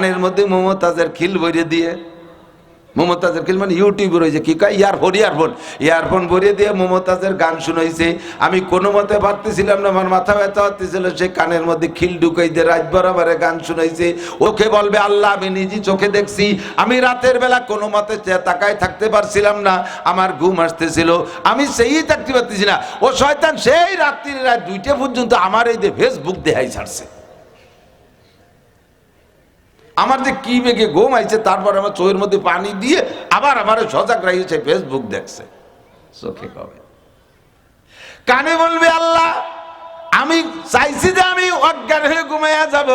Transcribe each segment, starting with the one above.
কানের মধ্যে মমতাজের খিল ভরে দিয়ে, মমতাজের খিল মানে ইউটিউবের ওই যে কি কয় ইয়ারফোন ভরিয়ে দিয়ে মমতাজের গান শুনাইছে। আমি কোনো মতে ভাবতেছিলাম না, আমার মাথা ব্যথা হচ্ছিল, সে কানের মধ্যে খিল ঢুকাই দিয়ে রাত বরাবরে গান শুনাইছে। ওকে বলবে আল্লাহ আমি নিজে চোখে দেখছি, আমি রাতের বেলা কোনো মতে তাকায় থাকতে পারছিলাম না, আমার ঘুম আসতেছিল, আমি সেই থাকতে পারতেছি না। ও শয়তান সেই রাত্রির রাত 2টা পর্যন্ত আমার এই যে ফেসবুক দেখাই ছাড়ছে। আমার যে কি বেগে ঘুম আইছে, তারপর আমার চোখের মধ্যে পানি দিয়ে আবার আমার সজাগ রাখিয়েছে, ফেসবুক দেখছে। চোখে কবে, কানে বলবে আল্লাহ আমি চাইছি যে আমি অজ্ঞান হয়ে ঘুমাইয়া যাব,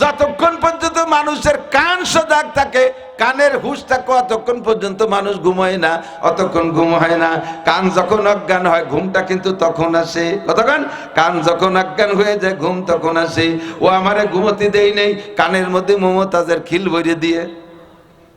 যতক্ষণ পর্যন্ত মানুষের কান সজাগ থাকে, কানের হুঁশ থাকে, অতক্ষণ পর্যন্ত মানুষ ঘুমায় না, অতক্ষণ ঘুম হয় না। কান যখন অজ্ঞান হয় ঘুমটা কিন্তু তখন আসে। কতক্ষণ? কান যখন অজ্ঞান হয়ে যায় ঘুম তখন আসে। ও আমারে ঘুমোতে দেই নেই, কানের মধ্যে মমতাজের খিল ভরে দিয়ে,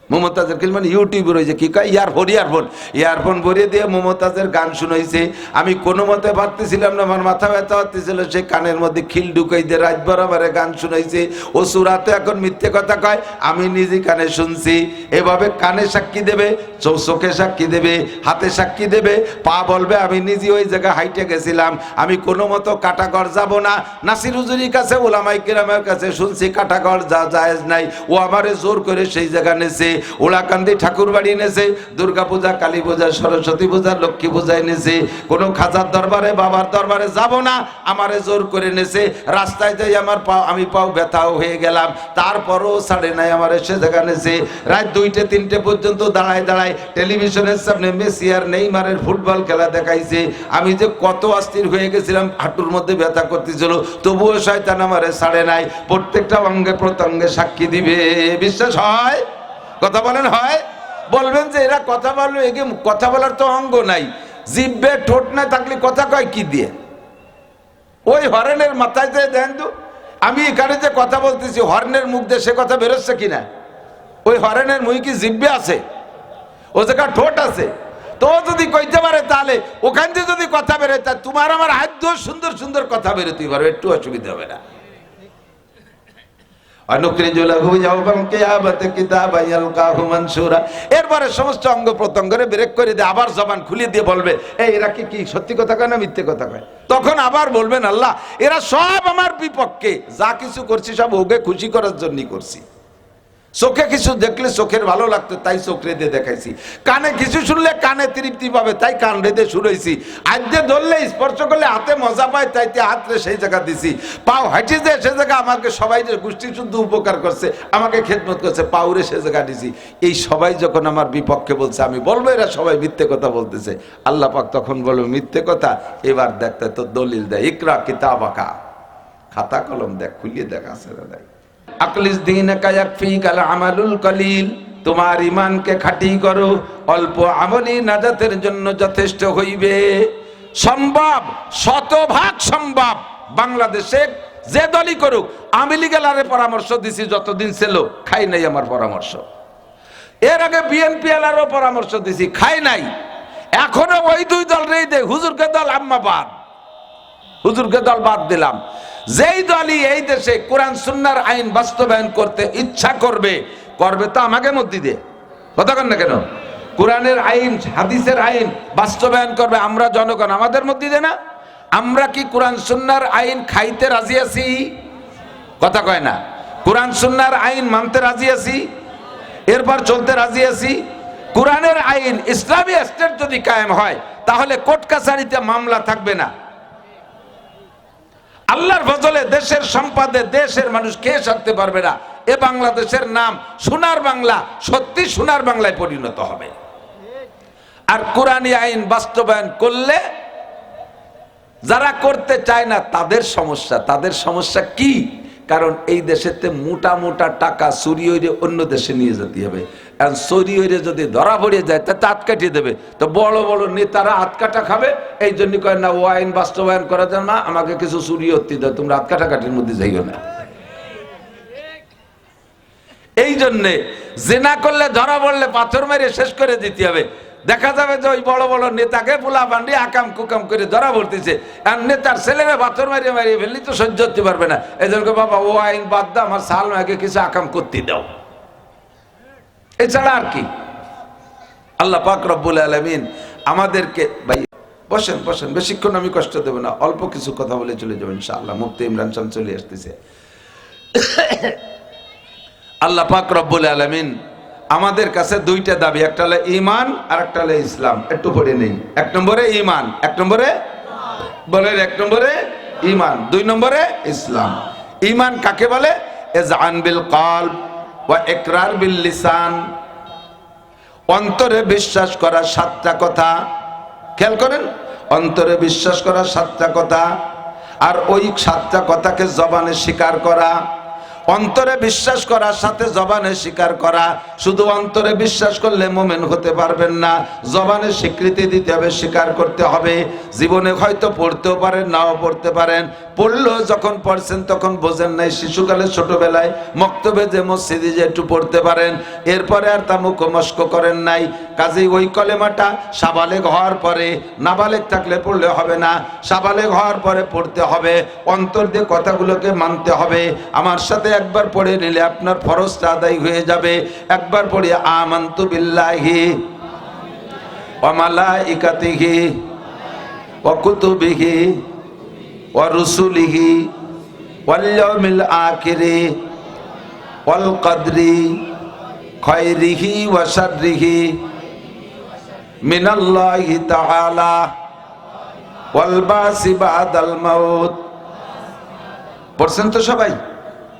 মমতাজের খিল মানে ইউটিউবের ওই যে কি কয় ইয়ারফোন ভরিয়ে দিয়ে মমতাজের গান শুনাইছে। আমি কোনো মতে ভাবতেছিলাম না, আমার মাথা ব্যথা হচ্ছিল, সে কানের মধ্যে খিল ঢুকাই দিয়ে রাত বরাবরে গান শুনাইছে। ও সুরাতে এখন মিথ্যে কথা কয়, আমি নিজে কানে শুনছি। এভাবে কানে সাক্ষী দেবে, চোখে সাক্ষী দেবে, হাতে সাক্ষী দেবে, পা বলবে আমি নিজে ওই জায়গায় হাইটে গেছিলাম, আমি কোনো মতো কাটাগড় যাব না। নাসির হুজুরির কাছে, ওলামায়ে কেরামের কাছে শুনছি কাটাগড় যা জায়েজ নাই। ও আমারে জোর করে সেই জায়গা নেছে, ওলাকান্দি ঠাকুর বাড়ি এনেছে, দুর্গা পূজা, কালী পূজা, সরস্বতী পূজা, লক্ষ্মী পূজা এনেছে। কোনো খাজার দরবারে, বাবার দরবারে যাব না, আমারে জোর করে নেছে। রাস্তায় যাই আমার আমি পাও ব্যথাও হয়ে গেলাম, তারপরও ছাড়ে নাই, আমার সে জায়গা নেছে। রাত 2-3 পর্যন্ত দাঁড়ায় দাঁড়ায় টেলিভিশনের সামনে মেসি আর নেইমারের ফুটবল খেলা দেখাইছে। আমি যে কত অস্থির হয়ে গেছিলাম, হাঁটুর মধ্যে ব্যথা করতেছিল, তবুও শয়তান আমারে ছাড়ে নাই। প্রত্যেকটা অঙ্গে প্রত্যঙ্গে সাক্ষী দিবে। বিশ্বাস হয়? কথা বলেন হয়? বলবেন যে এরা কথা বলবে, একে কথা বলার তো অঙ্গ নাই, জিভে ঠোঁট না থাকলে কথা কয় কি দিয়ে? ওই হরেনের মাথায় যে দেন তো, আমি এখানে যে কথা বলতেছি হর্নের মুখ দিয়ে সে কথা বেরোচ্ছে কিনা? ওই হরেনের মুখ কি জিভে আছে? ও জায়গা ঠোঁট আছে? তো যদি কইতে পারে তাহলে ওখান থেকে যদি কথা বেরোয়, তা তোমার আমার হাত দিয়ে সুন্দর সুন্দর কথা বেরোতে পারবে, একটু অসুবিধা হবে না। এরপরে সমস্ত অঙ্গ প্রত্যঙ্গরে ব্রেক করে দিয়ে আবার জবান খুলে দিয়ে বলবে, এই এরা কি সত্যি কথা কয় না মিথ্যে কথা কয়? তখন আবার বলবেন আল্লাহ এরা সব আমার বিপক্ষে, যা কিছু করছি সব ওকে খুশি করার জন্যই করছি। চোখে কিছু দেখলে চোখের ভালো লাগতো, তাই চোখ রেঁধে দেখাইছি। কানে কিছু শুনলে কানে তৃপ্তি পাবে, তাই কান রেঁধে শুনেছি। আজকে ধরলে স্পর্শ করলে হাতে মজা পায়, তাইতে হাতরে সেই জায়গা দিছি। পাও হাঁটি যে সে জায়গা আমাকে সবাই যে গোষ্ঠী শুদ্ধ উপকার করছে, আমাকে খেদমত করছে, পাউরে সে জায়গা দিছি। এই সবাই যখন আমার বিপক্ষে বলছে, আমি বলবো এরা সবাই মিথ্যে কথা বলতেছে। আল্লাহ পাক তখন বলবো মিথ্যে কথা, এবার দেখতে তো দলিল দেয়, ইকরা কিতাবাকা, খাতা কলম দেখ, খুলিয়ে দেখ আছে না দেখ। আকলিস দীনকা ইয়াকফিকাল আমালুল কলিল, তোমার ঈমানকে খাঁটি করো, অল্প আমলই নাজাতের জন্য যথেষ্ট হইবে। সম্ভব, শতভাগ সম্ভব। বাংলাদেশে যে দলই করুক, আমি লীগেলারে পরামর্শ দিছি, যতদিন ছিল খাই নাই আমার পরামর্শ। এর আগে বিএনপি এলারও পরামর্শ দিছি, খাই নাই। এখনো ওই 2 দল রেই দে, হুজুরকে দল আম্মা বাদ, হুজুরকে দল বাদ দিলাম। যেই দলই এই দেশে কোরআন সুন্নাহর আইন বাস্তবায়ন করতে ইচ্ছা করবে, করবে তো আমাকে মধ্যে দিয়ে, কথা কন না কেন? কোরআনের আইন, হাদিসের আইন বাস্তবায়ন করবে আমরা জনগণ, আমাদের মধ্যে দিয়ে না? আমরা কি কোরআন সুন্নাহর আইন খাইতে রাজি আছি? কথা কয় না। কোরআন সুন্নাহর আইন মানতে রাজি আছি, এরপর চলতে রাজি আছি। কোরআনের আইন, ইসলামী স্টেট যদি কায়েম হয়, তাহলে কোর্ট কাছারিতে মামলা থাকবে না। আল্লাহর ফজলে দেশের সম্পদে দেশের মানুষ কে সারতে পারবে না। এ বাংলাদেশের নাম সোনার বাংলা, সত্যি সোনার বাংলায় পরিণত হবে। আর কোরআনী আইন বাস্তবায়ন করলে যারা করতে চায় না তাদের সমস্যা। তাদের সমস্যা কি? কারণ এই দেশেতে মোটা মোটা টাকা চুরি হইলে অন্য দেশে নিয়ে যেতে হবে। কারণ চুরি হইলে যদি ধরা পড়ে যায় তা হাত কাটিয়ে দেবে, তো বড় বড় নেতারা হাত কাটা খাবে। এই জন্য কয় না, ও আইন বাস্তবায়ন করা যায় না, আমাকে কিছু চুরি হতে দাও, তোমরা হাত কাটাকাটির মধ্যে যাইও না। এই জন্যে জেনা করলে ধরা পড়লে পাথর মেরে শেষ করে দিতে হবে। দেখা যাবে যে ওই বড় বড় নেতাকে পোলা বান্ডি আকাম কুকাম করে ধরা পড়তেছে, আর নেতার ছেলেরা পাথর মারিয়ে মারিয়ে ফেললি তো সহ্য করতে পারবে না, এদেরকে বাবা ও আইন বাদ দাও, আমার সালমাকে কিছু আকাম করতে দাও, এছাড়া আর কি। আল্লাহ পাক রব্বুল আলামিন আমাদেরকে, ভাই বসেন বসেন, বেশিক্ষণ আমি কষ্ট দেব না, অল্প কিছু কথা বলে চলে যাবো ইনশাআল্লাহ। মুফতি ইমরান সাহেব চলে আসতেছে। আল্লাহ পাক রব্বুল আলামিন আমাদের কাছে দুইটা দাবি, একটা হলো ঈমান আর একটা হলো ইসলাম। একটু পড়ে নেই। এক নম্বরে ঈমান, এক নম্বরে বলেন, এক নম্বরে ঈমান, দুই নম্বরে ইসলাম। ঈমান কাকে বলে? ইযআন বিল কলব ওয়া ইকরার বিল লিসান, অন্তরে বিশ্বাস করা সাতটা কথা। খেয়াল করেন, অন্তরে বিশ্বাস করা সাতটা কথা, আর ওই সাতটা কথাকে জবানে স্বীকার করা। অন্তরে বিশ্বাস করার সাথে জবানে স্বীকার করা। শুধু অন্তরে বিশ্বাস করলে মুমিন হতে পারবেন না, জবানে স্বীকৃতি দিতে হবে, স্বীকার করতে হবে। জীবনে হয়তো পড়তেও পারেন, নাও পড়তে পারেন, পড়লেও যখন পড়ছেন তখন বোঝেন নাই, শিশুকালে ছোটবেলায় মক্তবে যে মসজিদে যে একটু পড়তে পারেন, এরপরে আর তা মুখমস্ক করেন নাই। কাজেই ওই কলেমাটা সাবালেগ হওয়ার পরে, নাবালেগ থাকলে পড়লে হবে না, সাবালেগ হওয়ার পরে পড়তে হবে, অন্তর দিয়ে কথাগুলোকে মানতে হবে। আমার সাথে একবার পড়ে নিলে আপনার ফরজটা আদায় হয়ে যাবে। একবার পড়ি, আমানতু বিল্লাহি ওয়া মালাইকাতিহি ওয়া কুতুবিহি ওয়া রুসুলিহি ওয়াল ইয়াউমিল আখিরি ওয়াল কদরি খায়রিহি ওয়া শাররিহি মিনাল্লাহি তাআলা ওয়াল বাসি বাদাল মাউত। পড়ছেন তো সবাই?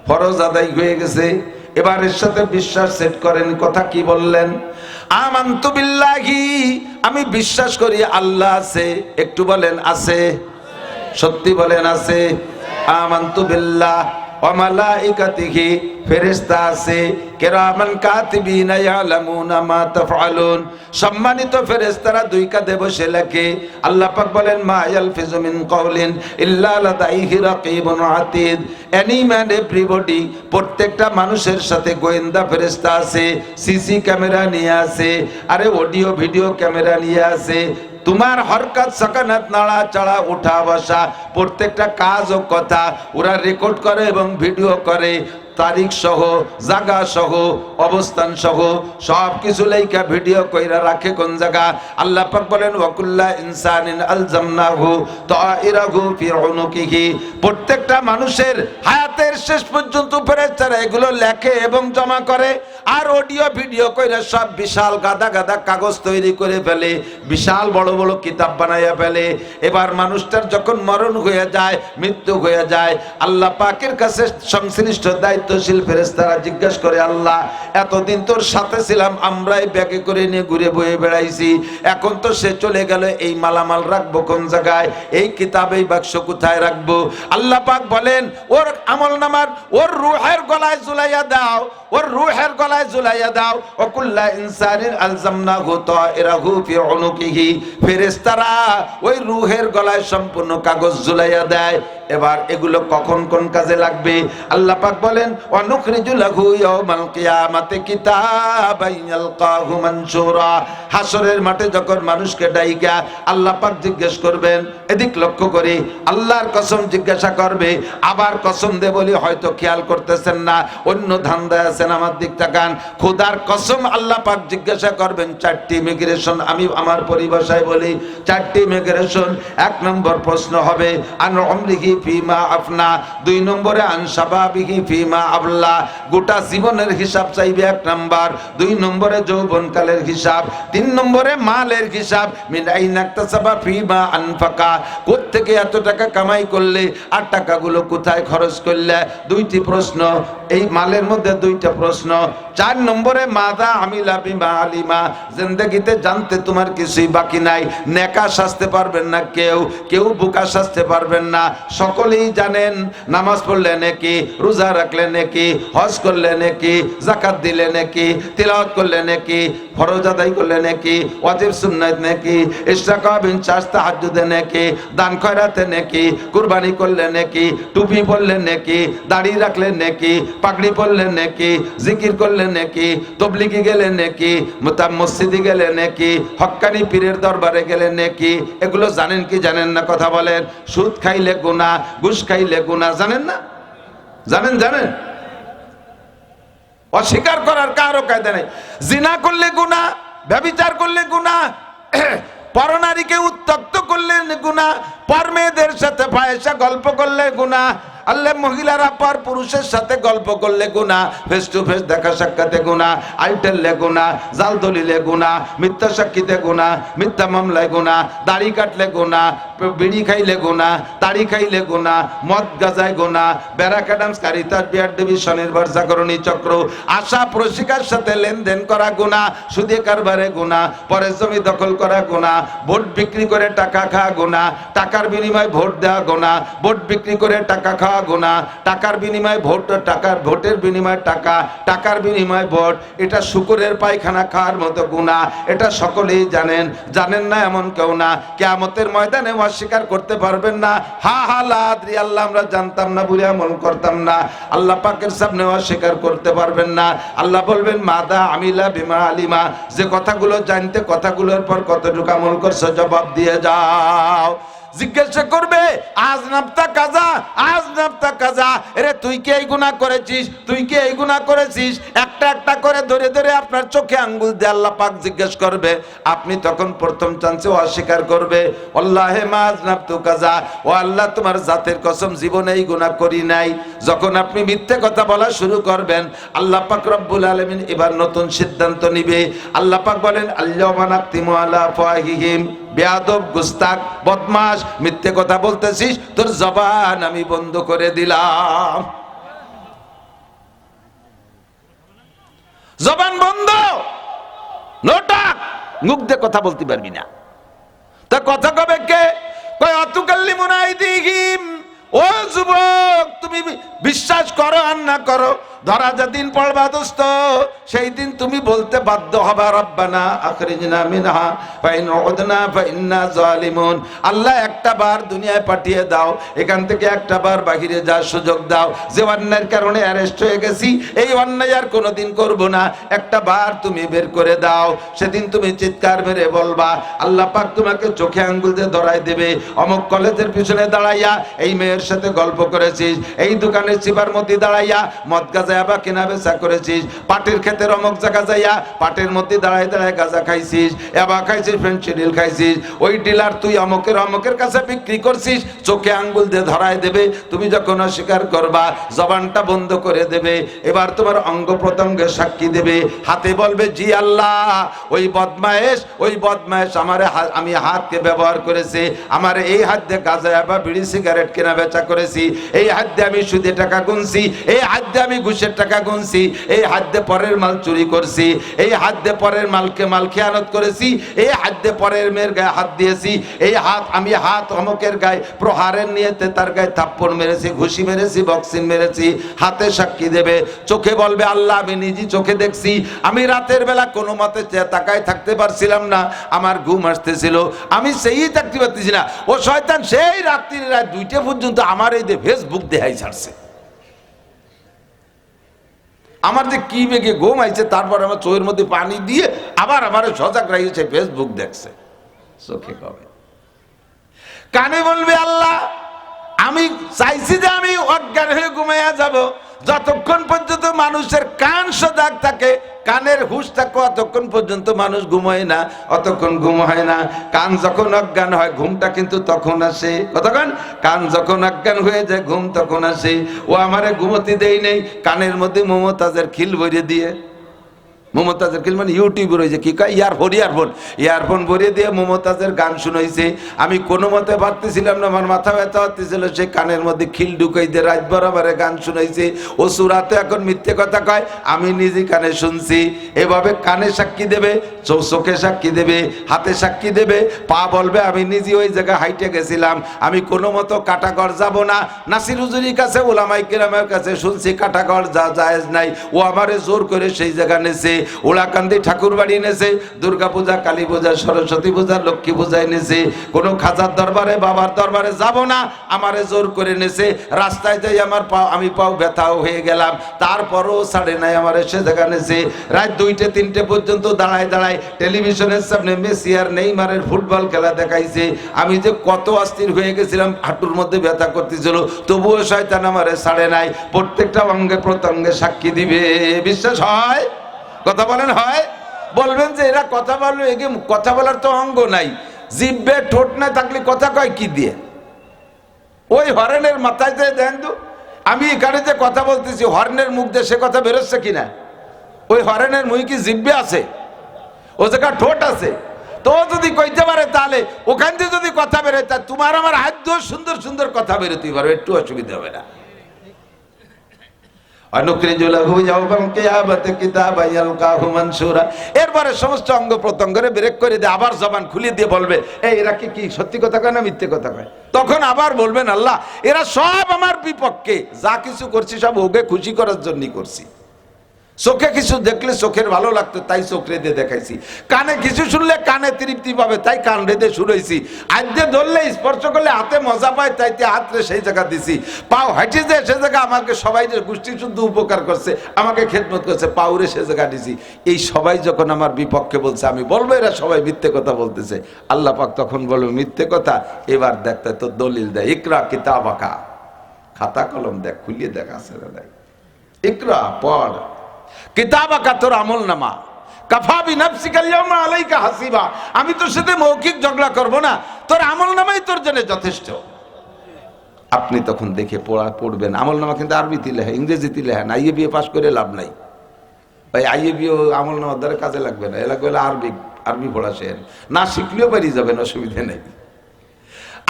ফরজ আদায় হয়ে গেছে। এবার এর সাথে বিশ্বাস সেট করেন। কথা কি বললেন? আমানতু বিল্লাহি, আমি বিশ্বাস করি আল্লাহ আছে। একটু বলেন আছে, সত্যি বলেন আছে। আমানতু বিল্লাহ ওয়া মালাইকাতিহি, ফেরেশতা আছে, কিরামান কাতিবিনা ইয়ালামুনা মা তাফআলুন, সম্মানিত ফেরেশতারা দুই কাঁধে বসে লেখে। আল্লাহ পাক বলেন, মা ইয়ালফিজু মিন কাওলিন ইল্লা লাদাইহি রাকিবুন আতীদ। এনি ম্যান এভরিবডি, প্রত্যেকটা মানুষের সাথে গোয়েন্দা ফেরেশতা আছে, সিসি ক্যামেরা নিয়ে আছে, আরে অডিও ভিডিও ক্যামেরা নিয়ে আছে। তোমার হরকত সাকানাত, নাড়া চাড়া, উঠা বসা, প্রত্যেকটা কাজ ও কথা ওরা রেকর্ড করে এবং ভিডিও করে, তারিখ সহ, জায়গা সহ, অবস্থান সহ সব কিছু লেখা ভিডিও কইরা রাখে কোন জায়গা। আল্লাহ পাক বলেন, ওয়া কুল্লা ইনসানিন আলজামনাহু তাইরাহু ফি উনুকিহি, প্রত্যেকটা মানুষের হায়াতের শেষ পর্যন্ত ফেরেশতারা এগুলো লেখে এবং জমা করে, আর অডিও ভিডিও কইরা সব বিশাল গাদা গাদা কাগজ তৈরি করে ফেলে, বিশাল বড় বড় কিতাব বানাইয়া ফেলে। এবার মানুষটার যখন মরণ হয়ে যায়, মৃত্যু হয়ে যায়, আল্লাহ পাকের কাছে সংশ্লিষ্ট দায়িত্বশীল ফেরেশতারা জিজ্ঞাসা করে, আল্লাহ এতদিন তোর সাথে ছিলাম, আমরাই ব্যাগে করে নিয়ে ঘুরে বয়ে বেড়াইছি, এখন তো সে চলে গেল, এই মালামাল রাখবো কোন জায়গায়, এই কিতাব এই বাক্স কোথায় রাখবো? আল্লাহ পাক বলেন, ওর আমল নামার ওর রূহের গলায় ঝুলাইয়া দাও, ওর রূহের গলায় ঝুলাইয়া দাও। ওয়া কুল্লা ইনসানিন আলজামনাহু তাইরাহু ফি উনুকিহি, ফেরেশতারা ওই রূহের গলায় সম্পূর্ণ কাগজ ঝুলাইয়া দেয়। এবার এগুলো কখন কোন কাজে লাগবে? আল্লাহ পাক বলেন, ওয়া নুখরিজু লাহু ইয়াওমাল কিয়ামাতি কিতাবান ইয়ালকাহু মানশুরা, হাসরের মাঠে যখন মানুষকে ডাইকা আল্লাহ পাক জিজ্ঞেস করবেন, এদিক লক্ষ্য করে আল্লাহর কসম জিজ্ঞাসা করবে। আবার কসম দে বলি, হয়তো খেয়াল করতেছেন না, অন্য ধান্দায় আছেন, আমার দিক তাকান। খোদার কসম আল্লাহ পাক জিজ্ঞাসা করবেন চারটি ইমিগ্রেশন, আমি আমার পরিভাষায় বলি চারটি ইমিগ্রেশন। এক নম্বর প্রশ্ন হবে আন উমরিহি ফিমা আফনা, দুই নম্বরে আন শাবাবিহি ফিমা আবলা, গোটা জীবনের হিসাব চাইবে এক নাম্বার, দুই নম্বরে যৌবনকালের হিসাব, তিন নম্বরে মালের হিসাব, মিন আইনা ইকতাসাবা ফিমা আনফাকা, কোত্থেকে এত টাকা কামাই করলে আর টাকাগুলো কোথায় খরচ করলে। দুইটি প্রশ্ন, এই মালের মধ্যে দুইটা প্রশ্ন। চার নম্বরে মাদা আমিলা বিমা আলিমা, জিন্দেগিতে জানতে তোমার কিছুই বাকি নাই, নেকা সাজতে পারবেন না কেউ, কেউ বোকা সাজতে পারবেন না, সকলেই জানেন। নামাজ পড়লে নাকি, রোজা রাখলে নাকি, হজ করলে নাকি, যাকাত দিলে নাকি, তিলাওয়াত করলে নাকি, ফরজ আদায় করলে নাকি, ওয়াজিব সুন্নাত নাকি, ইশরাকা বিন চাষ তাহাজ্জুদে নাকি, দান খয়রাতে নাকি, কুরবানি করলে নাকি, টুপি পরলে নাকি, দাড়ি রাখলে নাকি, পাগড়ি পরলে নেকি, জিকির করলে নেকি, তবলিগে গেলে নেকি, মসজিদে গেলে নেকি, হক্কানি পীরের দরবারে গেলে নেকি। এগুলো জানেন কি জানেন না? কথা বলেন। সুদ খাইলে গুনাহ, ঘুষ খাইলে গুনাহ, জানেন না? জানেন? জানেন? অস্বীকার করার কারো কায়দা নেই। জিনা করলে গুনাহ, ব্যভিচার করলে গুনাহ, পরনারীকে উত্ত্যক্ত করলে গুনাহ, পর মেয়েদের সাথে ফাহিশা গল্প করলে গুনাহ, আল্লাহ মহিলারা পর পুরুষের সাথে গল্প করলে গুনাহ, ফেস টু ফেস দেখা সাক্ষাতে গুনাহ, আইটেললে গুনাহ, জাল দলিলে গুনাহ, মিথ্যা সাক্ষীতে গুনাহ, মিথ্যা মামলায় গুনাহ, দাড়ি কাটলে গুনাহ, বিড়ি খাইলে গুনাহ, তাড়ি খাইলে গুনাহ, মদ গাজায় গুনাহ, ব্যারাকাডামস কারিতাস বিয়ার ডিভিশনের বর্ষাকরণী চক্র, আশা প্রশিকার সাথে লেনদেন করা গুনাহ, সুদে কারবারে গুনাহ, পরের জমি দখল করা গুনাহ, ভোট বিক্রি করে টাকা খাওয়া গুনাহ, টাকার বিনিময়ে ভোট দেওয়া গুনাহ, ভোট বিক্রি করে টাকা খাওয়া গুনাহ, টাকার বিনিময়ে ভোট, টাকার ভোটের বিনিময়ে টাকা, টাকার বিনিময়ে ভোট, এটা শুকরের পায়খানা খাওয়ার মতো গুনাহ। এটা সকলেই জানেন। জানেন না এমন কেউ না। কিয়ামতের ময়দানে অস্বীকার করতে পারবেন না। হা হা লা আদরি, আল্লাহ আমরা জানতাম না বলে আমল করতাম না। আল্লাহ পাকের সামনে অস্বীকার করতে পারবেন না। আল্লাহ বলবেন মাদা আমিলা বিমা আলিমা, যে কথাগুলো জানতে কথাগুলোর পর কতটুকু আমল করছো জবাব দিয়ে যাও। জিজ্ঞাসা করবে আজ নাফতা কাজা, আজ নাফতা কাজা, এরে তুই কি এই গুনাহ করেছিস, তুই কি এই গুনাহ করেছিস, একটা একটা করে ধরে ধরে আপনার চোখে আঙ্গুল দিয়ে আল্লাহ পাক জিজ্ঞেস করবে। আপনি তখন প্রথম চান্সে অস্বীকার করবে, আল্লাহে মাজ নাফতু কাজা, ও আল্লাহ তোমার জাতের কসম জীবনে এই গুনাহ করি নাই। যখন আপনি মিথ্যে কথা বলা শুরু করবেন, আল্লাহ পাক রব্বুল আলামিন এবার নতুন সিদ্ধান্ত নিবে। আল্লাহ পাক বলেন আল্লাহুম্মা নাকতিমু আলা আফওয়াহিহিম, বেয়াদব, গুস্তাখ, বদমাশ, মিথ্যে কথা বলতেছিস, তোর জবান আমি বন্ধ করে দিলাম। জবান বন্ধ, নোটাক, মুখ দিয়ে কথা বলতে পারবি না। তা কথা কবে কে? কয় অতুকাল্লিমুনা আইদিহিম। ও যুবক, তুমি বিশ্বাস করো আর না করো, ধরা যেদিন পড়বা দোস্ত, সেই দিন তুমি বলতে বাধ্য হবা রব্বানা আখরিজনা মিনহা ফাইন উদনা ফাইন্না জালিমুন। আল্লাহ একটা বার দুনিয়ায় পাঠিয়ে দাও, এখান থেকে একটা বার বাহিরে যাওয়ার সুযোগ দাও। যে অন্যায়ের কারণে অ্যারেস্ট হয়ে গেছি, এই অন্যায় আর কোনোদিন করব না, একটা বার তুমি বের করে দাও। সেদিন তুমি চিৎকার মেরে বলবা, আল্লাহ পাক তোমাকে চোখে আঙ্গুল দিয়ে ধরাই দেবে। অমুক কলেজের পিছনে দাঁড়াইয়া এই মেয়ের সাথে গল্প করেছিস, এই দোকানের চিবার মধ্যে দাঁড়াইয়া মদ গাজা আবার কেনা বেচা করেছিস, পাটের ক্ষেতের অমুক জায়গা যাইয়া পাটের মধ্যে দাঁড়ায় দাঁড়ায় গাঁজা খাইছিস, এবার খাইছিস, ফেন্সিডিল খাইছিস, ওই ডিলার তুই অমুকের কাছে বিক্রি করছিস, চোখে আঙ্গুল দিয়ে ধরায় দেবে। তুমি যখন অস্বীকার করবা, জবানটা বন্ধ করে দেবে। এবার তোমার অঙ্গ প্রত্যঙ্গে সাক্ষী দেবে, হাতে বলবে জি আল্লাহ, ওই বদমায়েশ আমি হাতকে ব্যবহার করেছি, আমার এই হাত দিয়ে গাঁজা বা বিড়ি সিগারেট কেনা বেচা করেছি, এই হাত দিয়ে আমি সুদে টাকা গুনছি, এই হাত দিয়ে আমি ঘুষের টাকা গুনছি, এই হাত দিয়ে পরের মাল চুরি করছি, এই হাত দিয়ে পরের মাল খেয়ানত করেছি, এই হাত দিয়ে পরের মেয়ের গায়ে হাত দিয়েছি, এই আমি হাত অমুকের গায়ে প্রহারের নিয়েতে তার গায়ে থাপ্পড় মেরেছি, ঘুষি মেরেছি, বক্সিং মেরেছি। হাতে সাক্ষী দেবে, চোখে বলবে আল্লাহ আমি নিজে চোখে দেখছি, আমি রাতের বেলা কোনো মতে তাকায় থাকতে পারছিলাম না, আমার ঘুম আসতেছিল, আমি সেই থাকতে পারতেছি না। ও শয়তান সেই রাত্রির রাত 2টা পর্যন্ত আমার এই যে ফেসবুক দেখাই ছাড়ছে। আমার যে কি বেগে ঘুম আইছে, তারপর আমার চোখের মধ্যে পানি দিয়ে আবার আমার সজাগ রাখিয়েছে, ফেসবুক দেখছে। চোখে কবে, কানে বলবে আল্লাহ আমি চাইছি যে আমি অজ্ঞান হয়ে ঘুমাইয়া যাব, যতক্ষণ পর্যন্ত মানুষের কান সজাগ থাকে, কানের হুঁশ থাকে, অতক্ষণ পর্যন্ত মানুষ ঘুমায় না, অতক্ষণ ঘুম হয় না। কান যখন অজ্ঞান হয়, ঘুমটা কিন্তু তখন আসে। কতক্ষণ? কান যখন অজ্ঞান হয়ে যায়, ঘুম তখন আসে। ও আমারে ঘুমোতে দেই নেই, কানের মধ্যে মমতাজের খিল ভরে দিয়ে, মমতাজের খিল মানে ইউটিউবে রয়েছে, কি কয় ইয়ারফোন ভরিয়ে দিয়ে মমতাজের গান শুনাইছে। আমি কোনো মতে ভাবতেছিলাম না, আমার মাথা ব্যথা হতেছিল, সে কানের মধ্যে খিল ঢুকাই দিয়ে রাত বরাবরে গান শুনাইছে। ও সুরাতে এখন মিথ্যে কথা কয়, আমি নিজে কানে শুনছি। এভাবে কানে সাক্ষী দেবে, চোখে সাক্ষী দেবে, হাতে সাক্ষী দেবে, পা বলবে আমি নিজে ওই জায়গায় হাইটে গেছিলাম, আমি কোনো মতো কাটাগড় যাব না। নাসির হুজুরির কাছে, ওলামায়ে কেরামের কাছে শুনছি কাটাগড় যা জায়েজ নাই, ও আমারে জোর করে সেই জায়গা নেছে। ওলাকান্দি ঠাকুর বাড়ি এনেছে, দুর্গা পূজা, কালী পূজা, সরস্বতী পূজা, লক্ষ্মী পূজা এনেছে। কোনো খাজার দরবারে, বাবার দরবারে যাব না, আমারে জোর করে এনেছে। রাস্তায় যাই আমার আমি পাও ব্যথাও হয়ে গেলাম, তারপরও ছাড়ে নাই, আমার সে জায়গা এনেছে। রাত 2টে 3টে পর্যন্ত দাঁড়ায় দাঁড়ায় টেলিভিশনের সামনে মেসি আর নেইমারের ফুটবল খেলা দেখাইছে। আমি যে কত অস্থির হয়ে গেছিলাম, হাঁটুর মধ্যে ব্যথা করতেছিল, তবুও শয়তান আমারে ছাড়ে নাই। প্রত্যেকটা অঙ্গে প্রত্যঙ্গে সাক্ষী দিবে। বিশ্বাস হয়? কথা বলেন হয়? বলবেন যে এরা কথা বললো, এগে কথা বলার তো অঙ্গ নাই, জিভে ঠোঁট না থাকলে কথা কয় কি দিয়ে? ওই হরেনের মাথায় দিয়ে দেন তো, আমি এখানে যে কথা বলতেছি হর্নের মুখ দিয়ে সে কথা বেরোচ্ছে কিনা? ওই হরেনের মুখ কি জিভে আছে? ও জায়গা ঠোঁট আছে? তো যদি কইতে পারে তাহলে ওখান থেকে যদি কথা বেরোয়, তা তোমার আমার হাত দিয়ে সুন্দর সুন্দর কথা বেরোতে পারবে, একটু অসুবিধা হবে না। এরপরে সমস্ত অঙ্গ প্রত্যঙ্গরে ব্রেক করে দিয়ে আবার জবান খুলিয়ে দিয়ে বলবে, এই এরা কি সত্যি কথা কয় না মিথ্যে কথা কয়? তখন আবার বলবেন, আল্লাহ এরা সব আমার বিপক্ষে, যা কিছু করছি সব ওকে খুশি করার জন্যই করছি। চোখে কিছু দেখলে চোখের ভালো লাগতো, তাই চোখ রেঁধে দেখাইছি। কানে কিছু শুনলে কানে তৃপ্তি পাবে, তাই কান রেঁধে শুনেছি। আজকে ধরলে স্পর্শ করলে হাতে মজা পায়, তাইতে হাতরে সেই জায়গা দিছি। পাও হাঁটি যে সে জায়গা আমাকে সবাই যে গোষ্ঠী শুদ্ধ উপকার করছে, আমাকে খেদমত করছে, পাউরে সে জায়গা দিছি। এই সবাই যখন আমার বিপক্ষে বলছে, আমি বলবো এরা সবাই মিথ্যে কথা বলতেছে। আল্লাহ পাক তখন বলবে, মিথ্যে কথা? এবার দেখতে তো দলিল দেয়, ইকরা কিতাবাকা, খাতা কলম দেখ, খুলিয়ে দেখ আছে না নাই। ইকরা পড়, কিতাবাকা তোর আমল নামা, কাফা বিনাফসিকা আল-ইয়াওমা আলাইকা হাসিবা। আমি তোর সাথে মৌখিক ঝগড়া করব না, তোর আমল নামাই তোর জন্য যথেষ্ট। আপনি তখন দেখে পড়বেন। আমল নামা কিন্তু আরবিতে লেখা, ইংরেজিতে লেখা না। আইএ বিএ পাস করে লাভ নাই ভাই, আইএ বিএ আমল নামার দ্বারা কাজে লাগবে না। এলাকা হলে আরবি পড়া শেন, না শিখলেও পারিয়ে যাবেন, অসুবিধা নেই।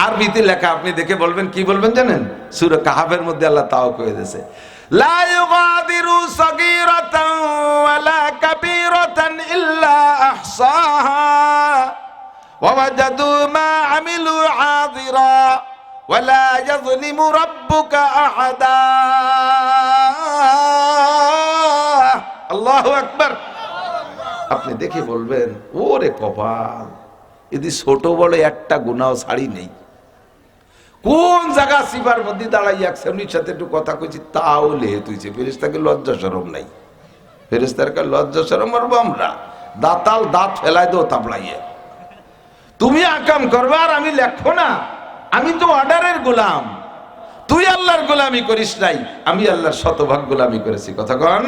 আরবিতে লেখা আপনি দেখে বলবেন, কি বলবেন জানেন? সূরা কাহাফের মধ্যে আল্লাহ তাও কয়ে দিয়েছে, লা ইউগাদিরু সাগীরাতান ওয়ালা কাবীরাতান ইল্লা আহসাহা ওয়া ওয়াজাদু মা আমিলু হাযিরা ওয়ালা ইয়াযলিমু রাব্বুকা আহাদা। আল্লাহু আকবার। আপনি দেখে বলবেন, ওরে কপাল, এদি ছোট বড় একটা গুনাহ ছাড়ি নেই। কোন জায়গা সিবার মধ্যে দাঁড়াই একসামনির সাথে একটু কথা কইছি, তাও লেহে তুইছে। ফেরেশতাকে লজ্জা শরম নাই। ফেরেশতার কা লজ্জা শরম মারবো আমরা? দাঁতাল দাঁত ফেলাই দো তাবলাইয়ে। তুমি আকাম করবা আর আমি লেখো না? আমি তো অর্ডারের গোলাম, তুই আল্লাহর গোলামি করিস নাই, আমি আল্লাহর শতভাগ গোলামি করেছি। কথা কন।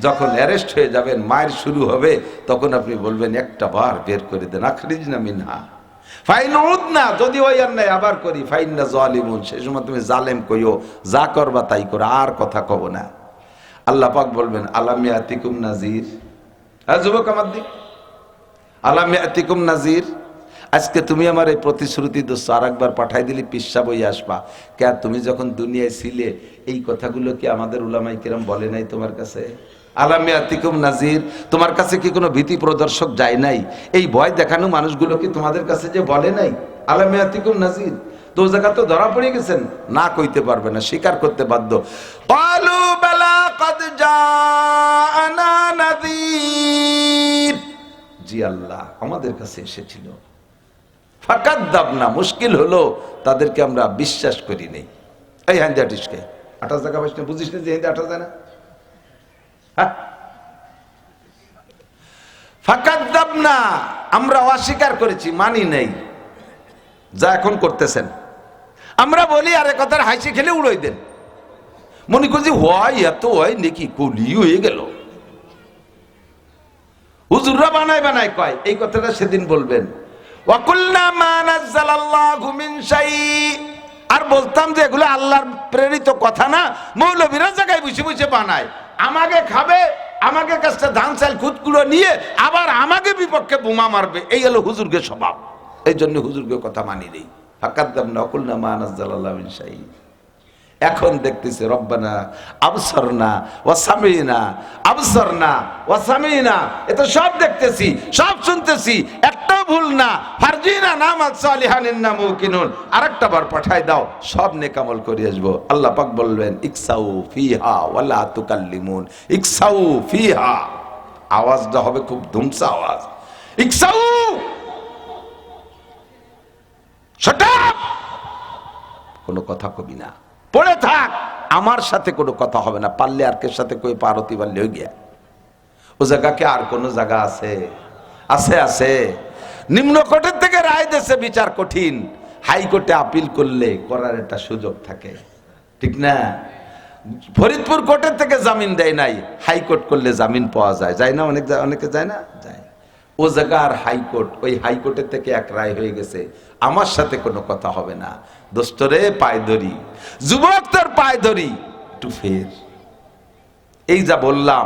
যখন অ্যারেস্ট হয়ে যাবেন, মায়ের শুরু হবে, তখন আপনি বলবেন, একটা বার বের করে দেন, আখরিজনা মিনহা ফাইন উদনা, যদি ওই অন্যায় আবার করি ফাইন্না জালিমুন, সেই সময় তুমি জালেম কইও, যা করবা তাই করো, আর কথা কব না। আল্লাহ পাক বলবেন, আলাম ইয়াতিকুম নাজির। হ্যাঁ যুবক আমার দিক, আলাম ইয়াতিকুম নাজির। আজকে তুমি আমার এই প্রতিশ্রুতি দোষ আর একবার পাঠাই দিলি, পিসা বই আসবা। কে তুমি যখন দুনিয়ায় ছিলে এই কথাগুলো কি আমাদের উলামায়ে কেরাম বলে নাই তোমার কাছে? আলাম ইয়াতিকুম নাজির, তোমার কাছে কি কোনো ভীতি প্রদর্শক যায় নাই? এই ভয় দেখানো মানুষগুলো কি তোমাদের কাছে যে বলে নাই আলাম ইয়াতিকুম নাজির? তো জায়গা তো ধরা পড়ে গেছেন, না কইতে পারবে না, স্বীকার করতে বাধ্য। ক্বালু বালা ক্বাদ জাআনা নাযীর, জি আল্লাহ আমাদের কাছে এসেছিল। ফাকাদ্দাবনা, মুশকিল হলো তাদেরকে আমরা বিশ্বাস করি নাই। এই হান্দাটিসকে 28 টাকা পাইছ না, বুঝিস না যে হিন্দে 28 যায় না? ফাকাদ্দাবনা, আমরা অস্বীকার করেছি, মানি নাই। যা এখন করতেছেন আমরা বলি, আরে কথার হাসি খেলে উড়াই দেন, মনে করছি হয় এত হয় নাকি, কলি হয়ে গেল। হুজুররা বানায় বানায় কয়, এই কথাটা সেদিন বলবেন, ওয়াকুলনা মা নাযালাল্লাহু মিন শাই, আর বলতাম যে এগুলো আল্লাহর প্রেরিত কথা না, মৌলবীরা জায়গায় বসে বসে বানায়, আমাকে খাবে, আমাকে কাছে ধান চাল খুদকুড়ো নিয়ে আবার আমাকে বিপক্ষে বোমা মারবে। এই হলো হুজুরকে স্বভাব, এই জন্য হুজুরকে কথা মানি নেই। ফাকাদ্দাবনা ওয়াকুলনা মা নাযালাল্লাহু মিন শাই। এখন দেখতেছে রব্বানা আবসারনা ওয়া সামিনা, আবসারনা ওয়া সামিনা, এটা সব দেখতেছি, সব শুনতেছি, একটাও ভুল না। ফারজিনা নামাত সালিহান ইন্না মুকিনুন, আরেকটা বার পাঠায় দাও, সব নেক আমল করে আসবো। আল্লাহ পাক বলবেন, ইকসাউ ফিহা ওয়ালা তুকাল্লিমুন, ইকসাউ ফিহা, আওয়াজটা হবে খুব ধুমসা আওয়াজ, ইকসাউ, শাট আপ, কোনো কথা কবি না, পড়ে থাক, আমার সাথে কোনো কথা হবে না, পারলে আর কে সাথে কই পারতি পারলে হয়ে গিয়া। ও জায়গাকে আর কোন জায়গা আছে? আছে, আছে। নিম্ন কোর্টের থেকে রায় দেশে বিচার কঠিন, হাইকোর্টে আপিল করলে করার একটা সুযোগ থাকে, ঠিক না? ফরিদপুর কোর্টের থেকে জামিন দেয় নাই, হাইকোর্ট করলে জামিন পাওয়া যায়, যায় না? অনেকে যায় না, যায়। ও জায়গার হাইকোর্ট, ওই হাইকোর্টের থেকে এক রায় হয়ে গেছে, আমার সাথে কোনো কথা হবে না। দোস্তরে পায় ধরি, যুবক তোর পায় ধরি, একটু ফের। এই যা বললাম,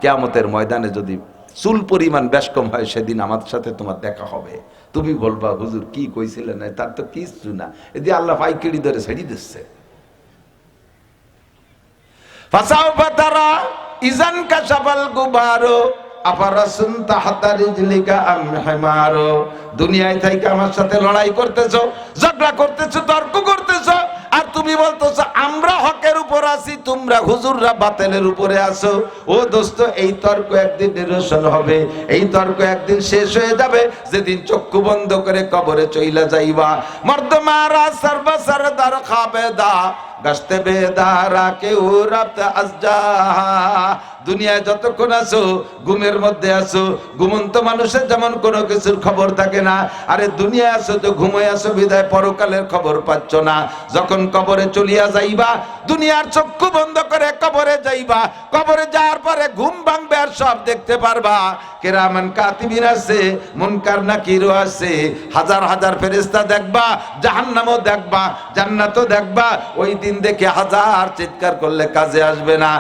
কিয়ামতের ময়দানে যদি চুল পরিমাণ বেশকম হয়, সেদিন আমার সাথে তোমার দেখা হবে, তুমি বলবা হুজুর কি কইছিলেন, তার তো কিছু না, এদি আল্লাহ পাইকিড়ি ধরে ছেড়ে দিচ্ছে। ফাসাউফা তারা ইজান কাশাফাল গুবারো আফারাসুন তাহতা রিজলিকা আম হিমারো। দুনিয়ায় থাইকা আমার সাথে লড়াই করতেছো, ঝগড়া করতেছো, তর্ক করতেছো, আর তুমি বলতেছো আমরা হকের উপর আছি, তোমরা হুজুররা বাতিলের উপরে আছো। ও দোস্ত, এই তর্ক একদিন নিরসন হবে, এই তর্ক একদিন শেষ হয়ে যাবে, যেদিন চক্ষু বন্ধ করে কবরে চইলা যাইবা। মর্দমারা সর্বা সরদার খাবেদা গাছতে বেদারা কেউ রাত আজজা। দুনিয়ায় যতক্ষণ আছো ঘুমের মধ্যে আছো, ঘুমন্ত মানুষের যেমন কোনো কিছুর খবর থাকে না, আরে দুনিয়ায় আছো তো ঘুমায় আছো বিদায় পরকালের খবর পাচ্ছ না। যখন কবরে চলিয়া যাইবা, দুনিয়ার চক্ষু বন্ধ করে কবরে যাইবা, কবরে যাওয়ার পরে ঘুম ভাঙবে আর সব দেখতে পারবা। কিরামান কাতিবিন আছে, মুনকার নাকিরও আছে, হাজার হাজার ফেরেশতা দেখবা, জাহান্নামও দেখবা, জান্নাতও দেখবা। ওই দিন দেখে হাজার চিৎকার করলে কাজে আসবে না।